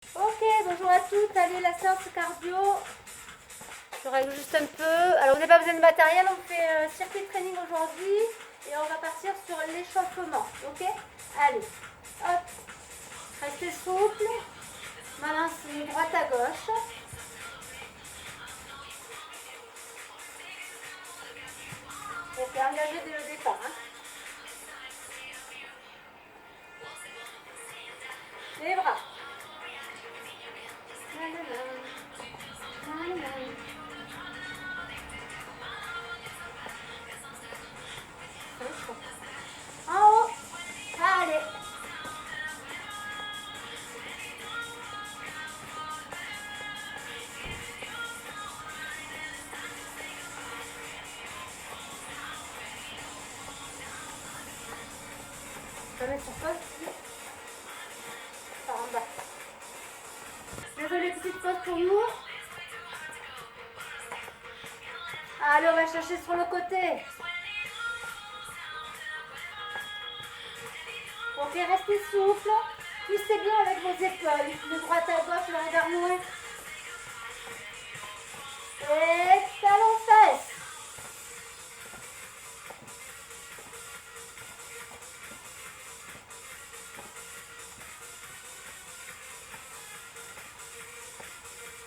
Ok, bonjour à toutes. Allez, la séance cardio. Je règle juste un peu. Alors, vous n'avez pas besoin de matériel. On fait circuit training aujourd'hui. Et on va partir sur l'échauffement. Ok? Allez. Hop. Restez souple. Balance de droite à gauche. Ok, engagez dès le départ. Hein. Les bras. En haut. Allez. Je vais mettre sur pause. Par en bas. Désolé, petite pause pour nous. Allez, on va chercher sur le côté. Ok, restez souple. Twistez bien avec vos épaules. De droite à gauche, le vers loin. Et talons fesses.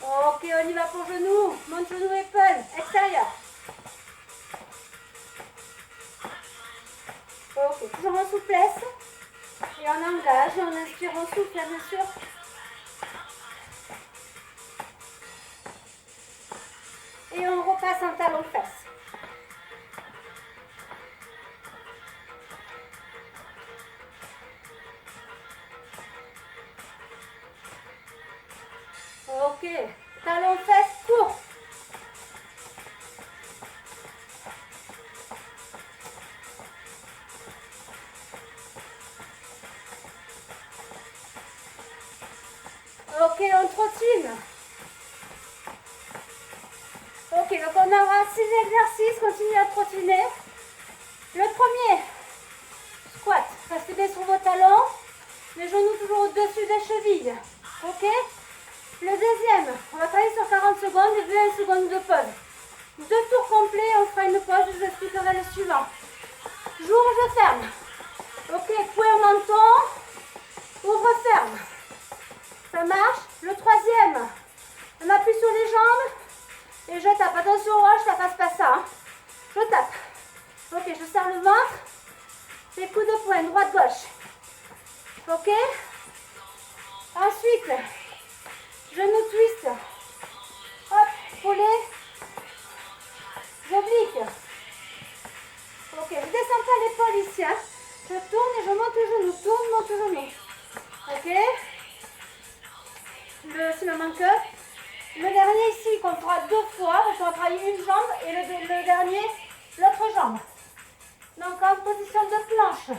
Ok, on y va pour genou. Monte genou, épaule. Extérieur. Ok, toujours en souplesse. Et on engage. Et on inspire, on souffle, bien sûr. Et on repasse en talons fesses. Ok, talons fesses courts. Ok, on trottine. Ok, donc on aura 6 exercices, continuez à trottiner. Le premier, squat, restez bien sur vos talons, les genoux toujours au-dessus des chevilles. Ok? Le deuxième, on va travailler sur 40 secondes et 20 secondes de pause. 2 tours complets, on fera une pause, je vous expliquerai le suivant. J'ouvre, je ferme. Ok, point au menton, ouvre, ferme. Ça marche. Le troisième, on appuie sur les jambes et je tape. Attention au roche, ça passe pas ça. Hein. Je tape. Ok, je serre le ventre. Fais coup de poing, droite-gauche. Ok. Ensuite, genou twist. Hop, mollet. J'oblique. Ok, je descends pas l'épaule ici. Hein. Je tourne et je monte le genou. Tourne, monte le genou. Ok. S'il me manque. Le dernier ici qu'on fera 2 fois, parce qu'on va travailler une jambe et le dernier, l'autre jambe. Donc en position de planche.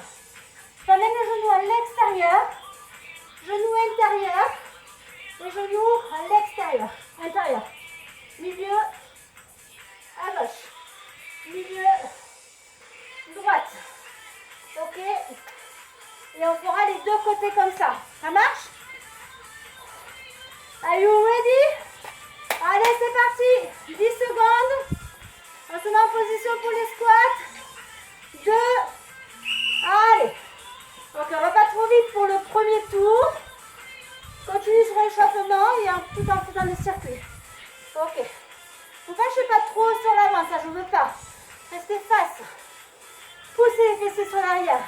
J'amène le genou à l'extérieur, genou intérieur et genou à l'extérieur, intérieur. Milieu à gauche, milieu droite. Ok. Et on fera les 2 côtés comme ça. Ça marche? Are you ready? Allez, c'est parti. 10 secondes. On se met en position pour les squats. 2. Allez. Ok, on va pas trop vite pour le premier tour. Continue sur l'échauffement et tout en faisant le circuit. Ok. Vous fâchez pas trop sur l'avant, ça je veux pas. Restez face. Poussez les fessiers sur l'arrière.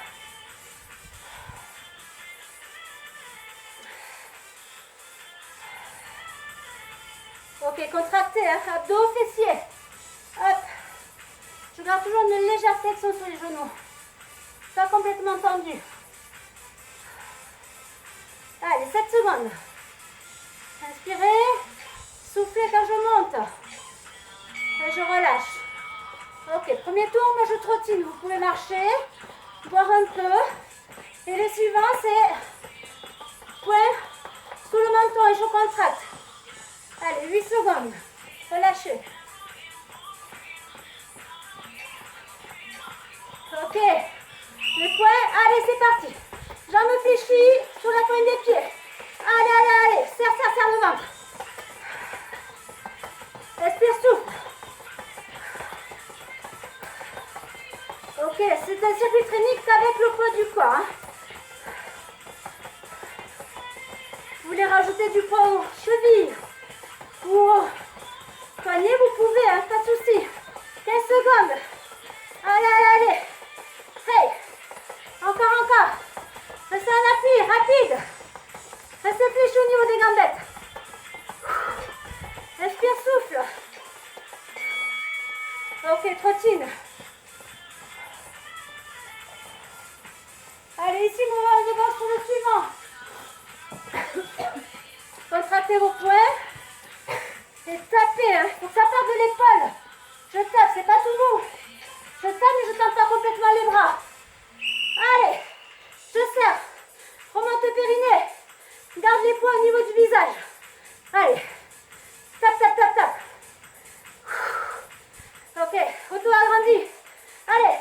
Ok, contractez, hein, abdos, fessiers. Hop. Je garde toujours une légère flexion sur les genoux. Pas complètement tendu. Allez, 7 secondes. Inspirez. Soufflez quand je monte. Et je relâche. Ok, premier tour, moi je trottine. Vous pouvez marcher, boire un peu. Et le suivant, c'est point sous le menton et je contracte. Allez, 8 secondes. Relâchez. Ok. Les points. Allez, c'est parti. Jambes fléchies sur la pointe des pieds. Allez, allez, allez. Serre, serre, serre le ventre. Respire, souffle. Ok, c'est un circuit mixte avec le poids du corps. Hein. Vous voulez rajouter du poids aux chevilles ou aux poignets, vous pouvez, hein, pas de souci. 15 secondes. Allez, allez, allez. Hey. Encore, encore. Restez en appui, rapide. Restez fléchi au niveau des gambettes. Respire, souffle. Ok, trottine. Allez, ici, mouvement de gauche pour le suivant. Contractez vos poings. Et tapez, hein. Faut que ça parte de l'épaule. Je tape, c'est pas tout mou. Je tape, mais je tape pas complètement les bras. Allez, je serre. Remonte le périnée. Garde les poings au niveau du visage. Allez. Tape, tape, tape, tape. Ok, retour agrandi. Allez.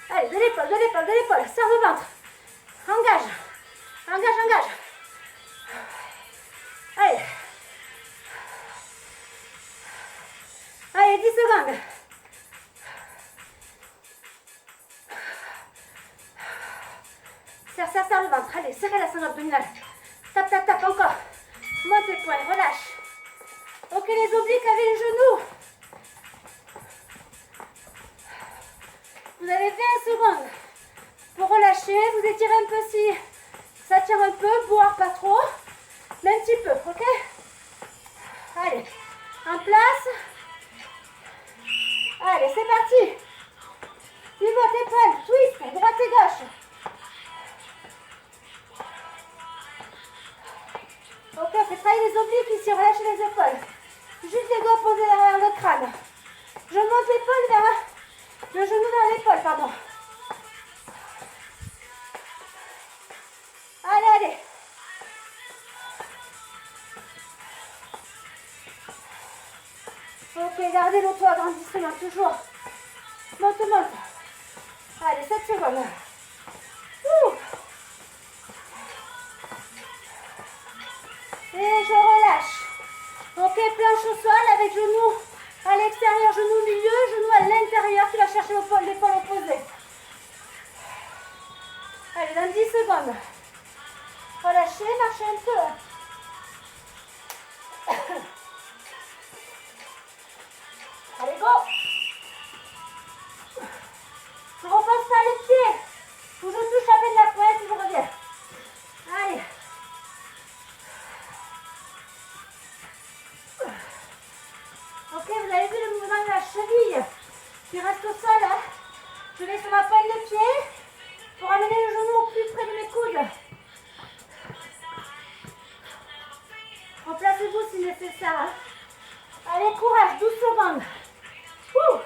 Allez, de l'épaule, de l'épaule, de l'épaule. Serre le ventre. Engage. Engage, engage. Allez. Allez, 10 secondes. Serre, serre, serre le ventre. Allez, serrez la sangle abdominale. Tape, tape, tape, encore. Monte les poings, relâche. Ok, les obliques avec les genoux. Vous avez 20 secondes pour relâcher. Vous étirez un peu si ça tire un peu, boire pas trop, mais un petit peu, ok? Allez, en place. Allez, c'est parti. Pivot, épaule, twist, droite et gauche. Ok, on fait travailler les obliques ici, relâchez les épaules. Juste les doigts posés derrière le crâne. Je monte l'épaule vers le genou vers l'épaule, pardon. Allez, allez. Ok, gardez l'auto-agrandissement, toujours. Monte, monte. Allez, 7 secondes. Ouh. Et je relâche. Ok, planche au sol avec genou à l'extérieur, genou au milieu, genou à l'intérieur qui va chercher l'épaule opposée. Allez, dans 10 secondes. Relâchez, marchez un peu. Allez, go. Je ne repose pas les pieds. Faut que je touche à peine la pointe et je reviens. Allez. Ok, vous avez vu le mouvement de la cheville qui reste au sol. Hein. Je vais sur ma pointe de pied pour amener le genou au plus près de mes coudes. Replacez-vous si nécessaire. Hein. Allez, courage, 12 secondes. Ouh.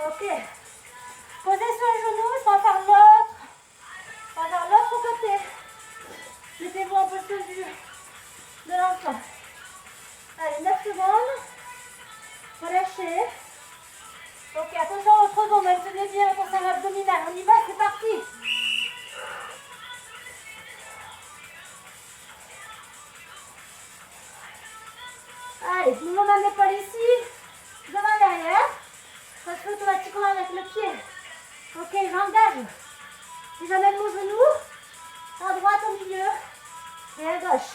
Ok. Posez sur les genoux, on va faire l'autre. On va faire l'autre côté. Mettez-vous en position de l'enfant. Allez, 9 secondes. Relâchez. Ok, attention au tronc, maintenez bien votre sangle abdominale. On y va, c'est parti. Allez, mouvement d'épaule ici, devant derrière. Ça se fait automatiquement avec le pied. Ok, j'engage. Et j'amène mon genou à droite au milieu et à gauche.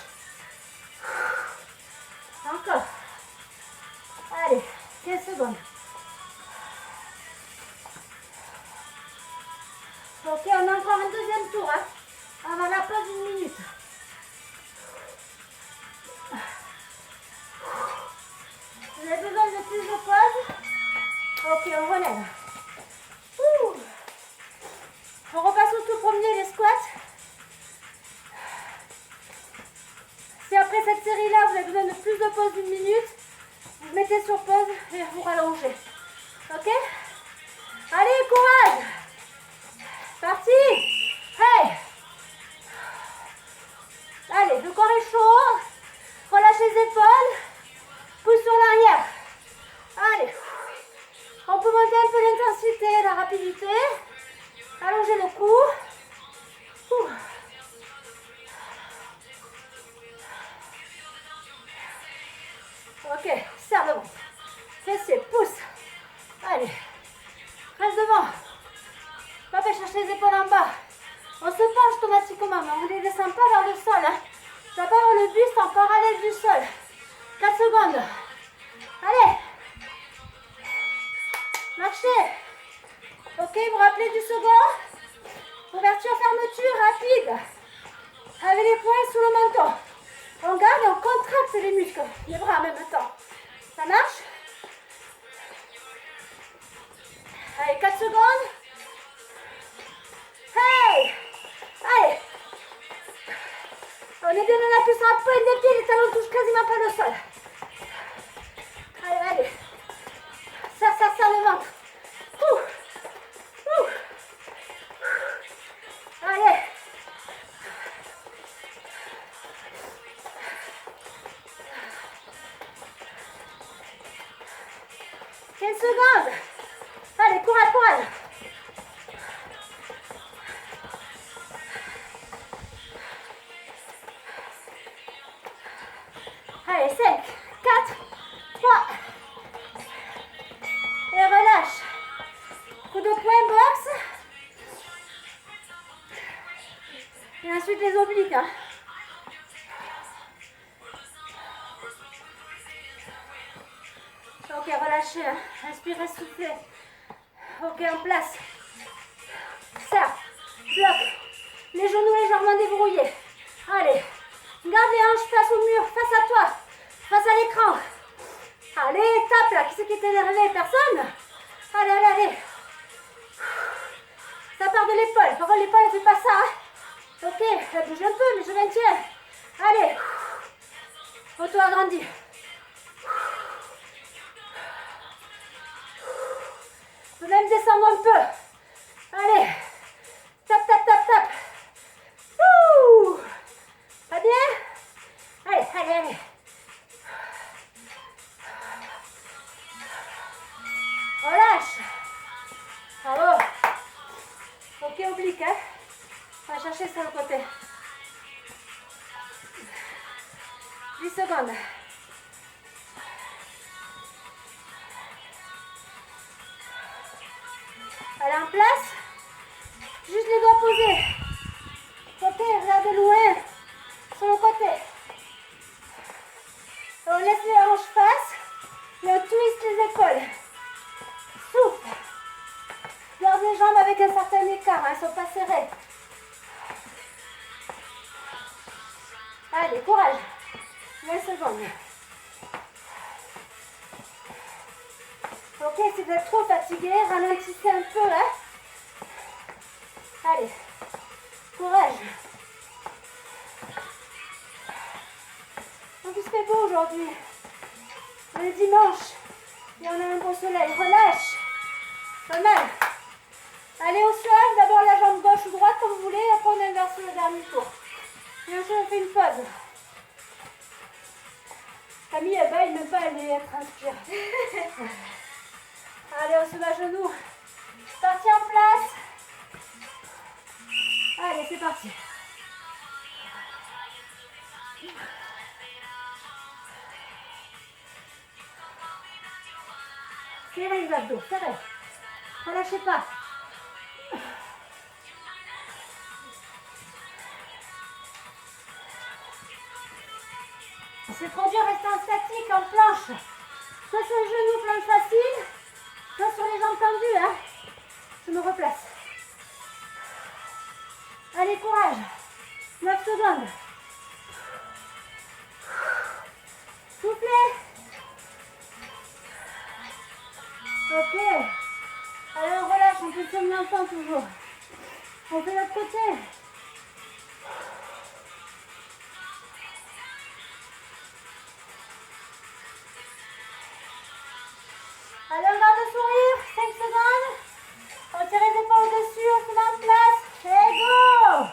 Encore. Allez, 15 secondes. Ok, on a encore un deuxième tour. Hein, avant la pause d'une minute. Vous avez besoin de plus de pause? Ok, on relève. Ouh. On repasse au tout premier, les squats. Si après cette série-là, vous avez besoin de plus de pause d'une minute, vous mettez sur pause et vous rallongez. Ok? Allez, courage! Parti! Hey! Allez, le corps est chaud. Relâche les épaules. Pousse sur l'arrière. Allez. On peut monter un peu l'intensité, la rapidité. Allongez le cou. Ok, serre le ventre. Fessier, pousse. Allez. Reste devant. Pas faire chercher les épaules en bas. On se penche automatiquement, mais on ne les descend pas vers le sol. Hein. Ça part vers le buste en parallèle du sol. 4 secondes. Allez. Marchez. Ok, vous rappelez du second. Ouverture, fermeture, rapide. Avec les poings sous le menton. On garde et on contracte les muscles, les bras en même temps. Ça marche? Allez, 4 secondes. Hey! Allez. On est bien dans la puissance à pointe des pieds, les talons ne touchent quasiment pas le sol. Allez, allez. Ça le ventre. Allez. Secondes. Allez, courage, courage. Allez, 5, 4, 3. Et relâche. Coup de poing, boxe. Et ensuite les obliques. Hein. Ok, relâchez. Hein. Inspirez, soufflez. Ok, en place. Serre. Bloc. Les genoux légèrement débrouillés. Allez. Garde les hanches face au mur, face à toi. Face à l'écran. Allez, tape là. Qui c'est qui est énervé? Personne? Allez, allez, allez. Ça part de l'épaule. Par contre, l'épaule, elle fait pas ça. Hein. Ok, elle bouge un peu, mais je maintiens. Allez. Auto-agrandi. Je peux même descendre un peu. Allez. Tape, tape, tape, tape. Ouh. Pas bien? Allez, allez, allez. Relâche. Bravo. Ok, oblique. Hein. On va chercher sur le côté. 10 secondes. Allez, en place. Juste les doigts posés. Ok, regardez loin. Sur le côté. Et on laisse les hanches face. Et on twist les épaules. Souffle. Garde les jambes avec un certain écart. Elles ne sont pas serrées. Allez, courage. 20 secondes. Ok, si vous êtes trop fatigué, ralentissez un peu. Hein. Allez, courage. En plus, il fait beau aujourd'hui. On est dimanche et on a un beau soleil. Relâche. Pas mal. Allez au sol. D'abord la jambe gauche ou droite comme vous voulez. Après, on inverse le dernier tour. Et ensuite, on fait une pause. Camille, elle baille même pas, elle transpire. Allez, on se met à genoux. Parti en place. Allez, c'est parti. Serrez les abdos, serrez. Relâchez pas. C'est trop dur, restez en statique, en planche. Soit sur les genoux, planche facile. Soit sur les jambes tendues. Hein. Je me replace. Allez, courage. 9 secondes. Soufflez. Ok. Allez, on relâche, on peut tenir longtemps toujours. On fait l'autre côté. Allez, on garde le sourire. 5 secondes. On tire les épaules au-dessus, on se met en place. Et go!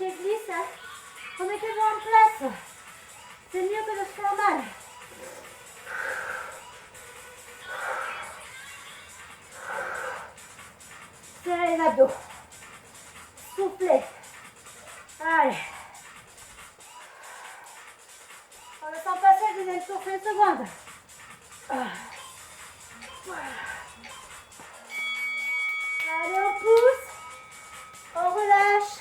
pied glisse. Hein. Remettez-vous en place. C'est mieux que de se faire mal. Serrez les abdos. Soufflez. Allez. On le sent passer le deuxième tour, 5 secondes. Allez, on pousse. On relâche.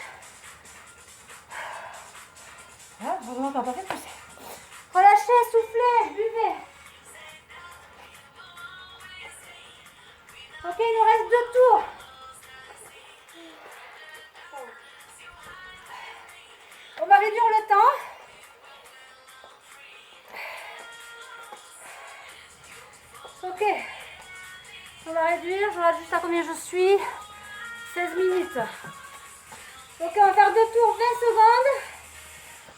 Ah, on n'entend pas faire pousser. Relâchez, soufflez, buvez. Ok, il nous reste 2 tours. On va réduire le temps. Ok. On va réduire. Je regarde juste à combien je suis. 16 minutes. Ok, on va faire 2 tours, 20 secondes.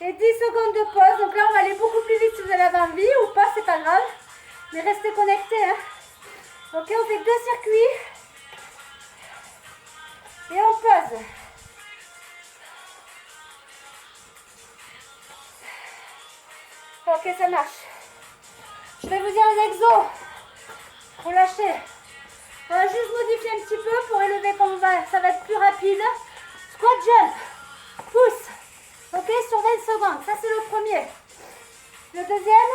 Et 10 secondes de pause. Donc là, on va aller beaucoup plus vite si vous avez envie ou pas, c'est pas grave. Mais restez connectés. Hein. Ok, on fait 2 circuits. Et on pose. Ok, ça marche. Je vais vous dire les exos. Relâchez. On va juste modifier un petit peu pour élever comme ça va être plus rapide. Squat jump. Pousse. Ok, sur 20 secondes. Ça, c'est le premier. Le deuxième,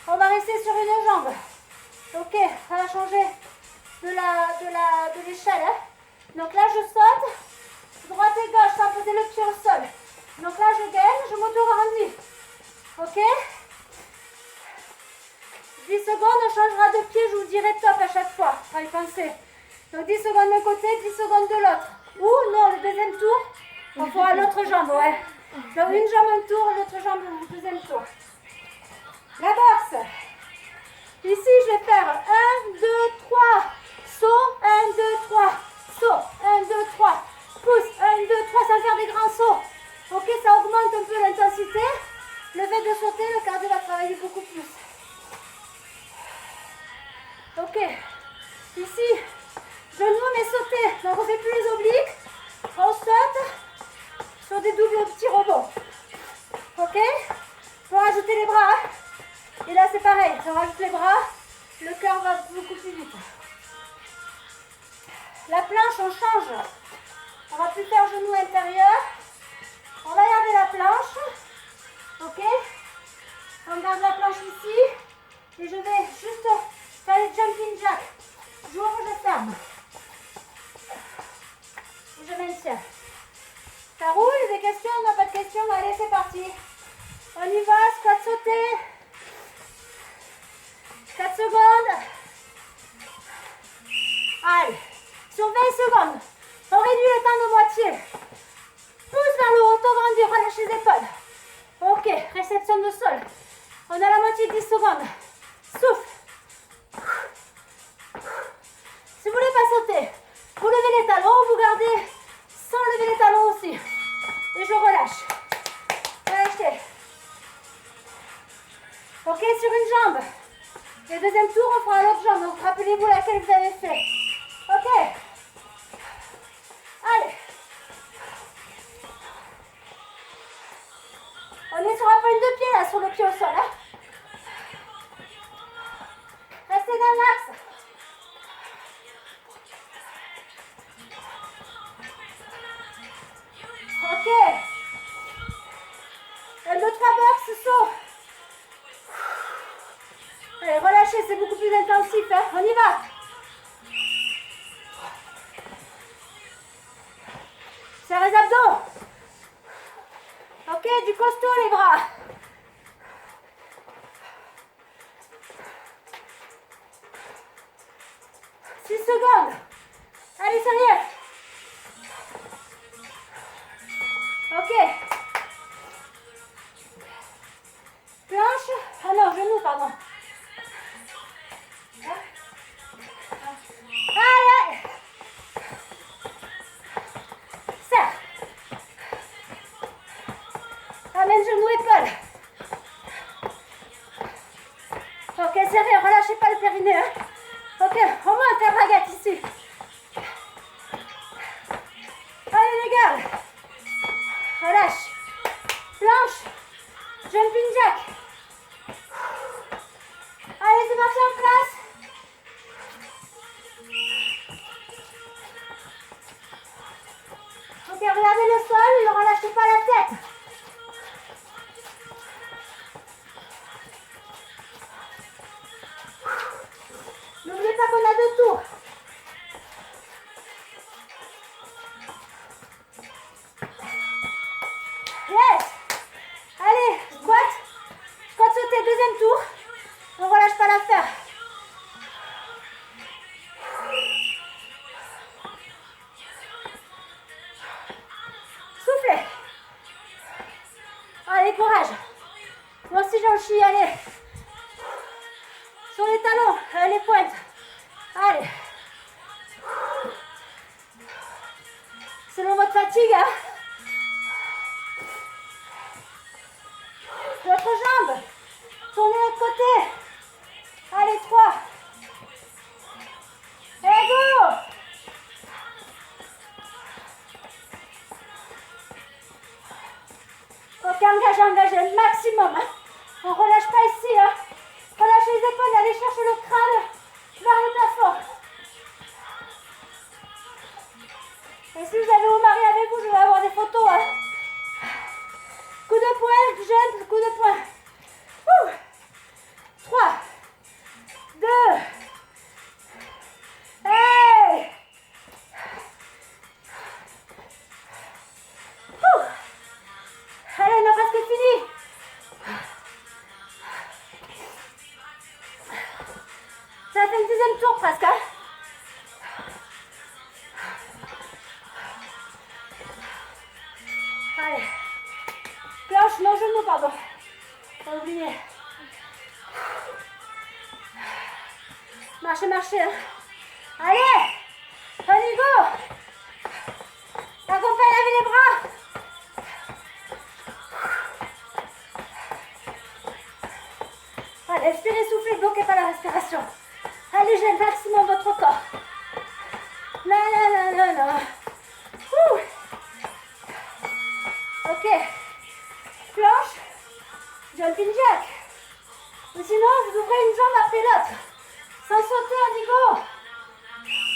on va rester sur une jambe. Ok, ça va changer de l'échelle. Hein. Donc là, je saute. Droite et gauche sans poser le pied au sol. Donc là, je gaine, je m'auto-grandis. Ok? 10 secondes, on changera de pied, je vous dirai top à chaque fois. Faut y penser. Donc 10 secondes d'un côté, 10 secondes de l'autre. Ou non, le deuxième tour, on fera l'autre jambe, ouais. Donc une jambe un tour, l'autre jambe le deuxième tour. La boxe. Ici, je vais faire 1, 2, 3. Saut, 1, 2, 3. Saut, 1, 2, 3. Pousse, 1, 2, 3, sans faire des grands sauts. Ok, ça augmente un peu l'intensité. Le fait de sauter, le cardio va travailler beaucoup plus. Ok. Ici, genou mais sauter. Donc on fait plus les obliques. On saute sur des doubles petits rebonds. Ok. Pour rajouter les bras. Et là c'est pareil. On rajoute les bras. Le cœur va beaucoup plus vite. La planche, on change. On va plus faire genou intérieur. On va garder la planche. Ok. On garde la planche ici. Et je vais juste faire les jumping jacks. J'ouvre, je ferme. Et je maintiens. Ça roule, des questions? On n'a pas de questions? Allez, c'est parti. On y va, squat sauter. 4 secondes. Allez. Sur 20 secondes. On réduit le temps de moitié. Pousse vers le haut, auto-grandi, relâche les épaules. Ok, réception de sol. On a la moitié de 10 secondes. Souffle. Si vous ne voulez pas sauter, vous levez les talons, vous gardez sans lever les talons aussi. Et je relâche. Relâchez. Ok, sur une jambe. Le deuxième tour, on fera l'autre jambe. Donc rappelez-vous laquelle vous avez fait. Ok. Allez. On est sur la pointe de pied là, sur le pied au sol. Hein. Restez dans l'axe. Ok. 1, 2, 3 box, saut. Allez, relâchez, c'est beaucoup plus intensif. Hein. On y va. Serre les abdos. Ok, du costaud les bras. « 6 secondes. Allez, ça y est. Ok. Planche. Ah non, genou, pardon. Allez. Serre. Ramène genou, épaule. Ok, serré, relâchez pas le périnée. Hein. Ok, on monte la baguette ici. Allez, Jumping jack. Allez, c'est parti en place. Ok, regardez le sol, ne relâchez pas la tête. N'oubliez pas qu'on a 2 tours. Yes. Allez, squat. Squat sauté, 2e tour. On ne relâche pas l'affaire. Soufflez. Allez, courage. Moi aussi j'en chie, allez. Sur les talons, les pointes. Allez. Selon votre fatigue, hein. L'autre jambe. Tournez l'autre côté. Allez, 3. Et go. Ok, engagez le maximum. Hein. On ne relâche pas ici. Hein. Relâchez les épaules, allez chercher le crâne vers le plafond. Et si vous avez vos maris avec vous, je vais avoir des photos. Hein. Coup de poing, jeune, coup de poing. 3, 2, hey. Allez, on a presque fini. Ça fait le 2e tour presque. Hein. Allez. Planche, non, genou, pardon. Pas oublier. Marchez, marchez. Hein. Allez. On y go. La compagne, levez les bras. Allez, expirez, soufflez, bloquez pas la respiration. Allez, gêne maximum votre corps. Non, non, non, non, non. Ok. Planche. Jumping jack. Ou sinon, vous ouvrez une jambe après l'autre. Sans sauter, on y go.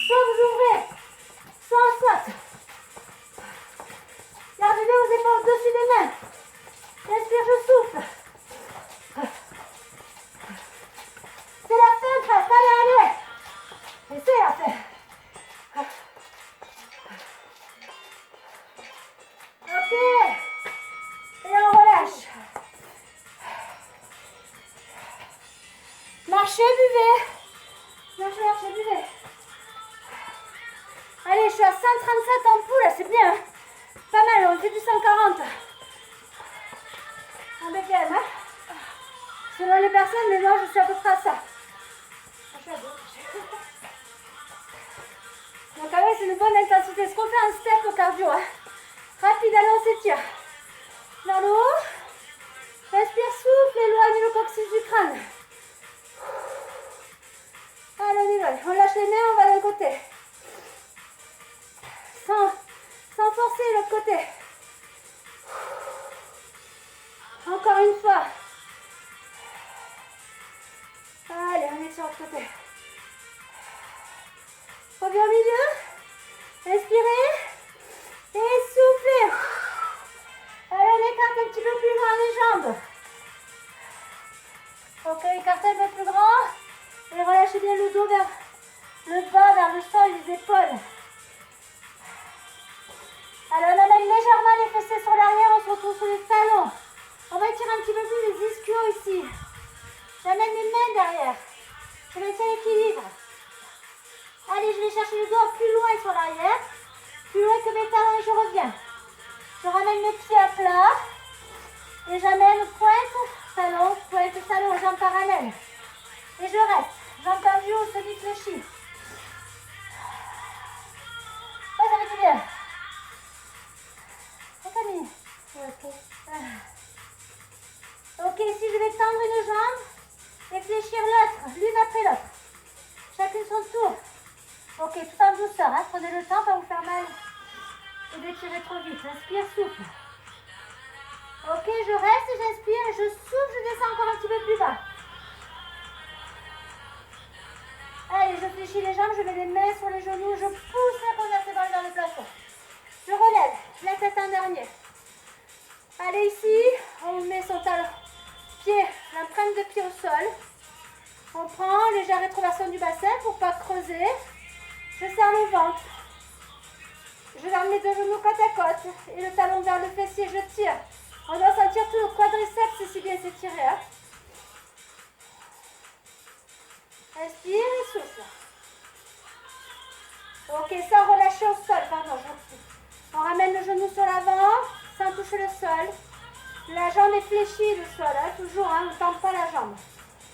Soit vous ouvrez, soit on saute. Gardez vos épaules au-dessus des mains. Inspire, je souffle. C'est la fin presque. Allez, allez. Et c'est la fin. Ok. Et on relâche. Marchez, buvez. Marchez, marchez, buvez. Allez, je suis à 137 en poule, c'est bien. Hein. Pas mal, on fait du 140. En BPM, hein. Selon les personnes, mais moi je suis à peu près à ça. Donc ah ouais, c'est une bonne intensité. Est-ce qu'on fait un step au cardio hein. Rapide, allez, on s'étire. Vers le haut. Respire, souffle, éloigne le coccyx du crâne. Allez, on y va. On lâche les mains, on va d'un côté. Sans forcer l'autre côté. Encore une fois. Allez, on est sur l'autre côté. Reviens au milieu. Respirez. Et soufflez. Allez, on écarte un petit peu plus grand les jambes. Ok, écartez un peu plus grand. Et relâchez bien le dos vers le bas, vers le sol, les épaules. Alors, on amène légèrement les fessiers sur l'arrière, on se retrouve sur les talons. On va étirer un petit peu plus les ischios ici. J'amène mes mains derrière. Je maintiens l'équilibre. Allez, je vais chercher le dos plus loin sur l'arrière. Plus loin que mes talons et je reviens. Je ramène mes pieds à plat. Et j'amène pointe, talon, jambes parallèles. Et je reste. Jambes tendues ou semi-fléchies. Oh, ça fait du bien. Ok, ici je vais tendre une jambe et fléchir l'autre, l'une après l'autre. Chacune son tour. Ok, tout en douceur, hein. Prenez le temps, pas vous faire mal et d'étirer trop vite. Inspire, souffle. Ok, je reste, j'inspire, je souffle, je descends encore un petit peu plus bas. Allez, je fléchis les jambes, je mets les mains sur les genoux, je pousse la colonne vertébrale vers le plafond. Je relève, la tête en dernier. Allez, ici, on met son talon, pied, l'empreinte de pied au sol. On prend légère rétroversion du bassin pour ne pas creuser. Je serre le ventre. Je garde mes deux genoux côte à côte et le talon vers le fessier, je tire. On doit sentir tout le quadriceps si bien s'étirer. Hein. Inspire et souffle. Ok, sans relâcher au sol, pardon, je repousse. On ramène le genou sur l'avant, sans toucher le sol. La jambe est fléchie, le sol, hein, toujours, hein, on ne tend pas la jambe.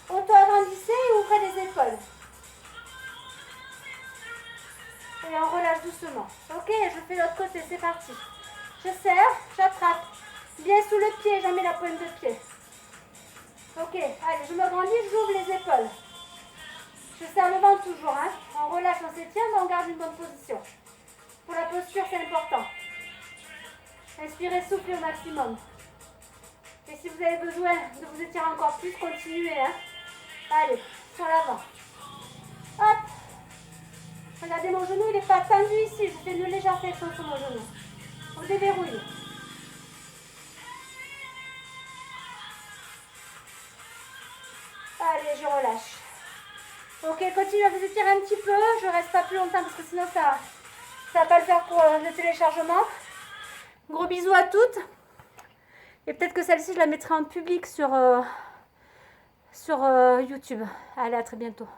Auto-agrandissez et ouvrez les épaules. Et on relâche doucement. Ok, je fais l'autre côté, c'est parti. Je serre, j'attrape. Bien sous le pied, jamais la pointe de pied. Ok, allez, je me grandis, j'ouvre les épaules. Je serre le ventre toujours, hein. On relâche, on s'étire, mais on garde une bonne position. Pour la posture, c'est important. Inspirez, soufflez au maximum. Et si vous avez besoin de vous étirer encore plus, continuez, hein. Allez, sur l'avant. Hop. Regardez, mon genou, il n'est pas tendu ici. Je fais une légère flexion sur mon genou. On déverrouille. Allez, je relâche. Ok, continuez à vous étirer un petit peu. Je ne reste pas plus longtemps parce que sinon, ça ne va pas le faire pour le téléchargement. Gros bisous à toutes. Et peut-être que celle-ci, je la mettrai en public sur YouTube. Allez, à très bientôt.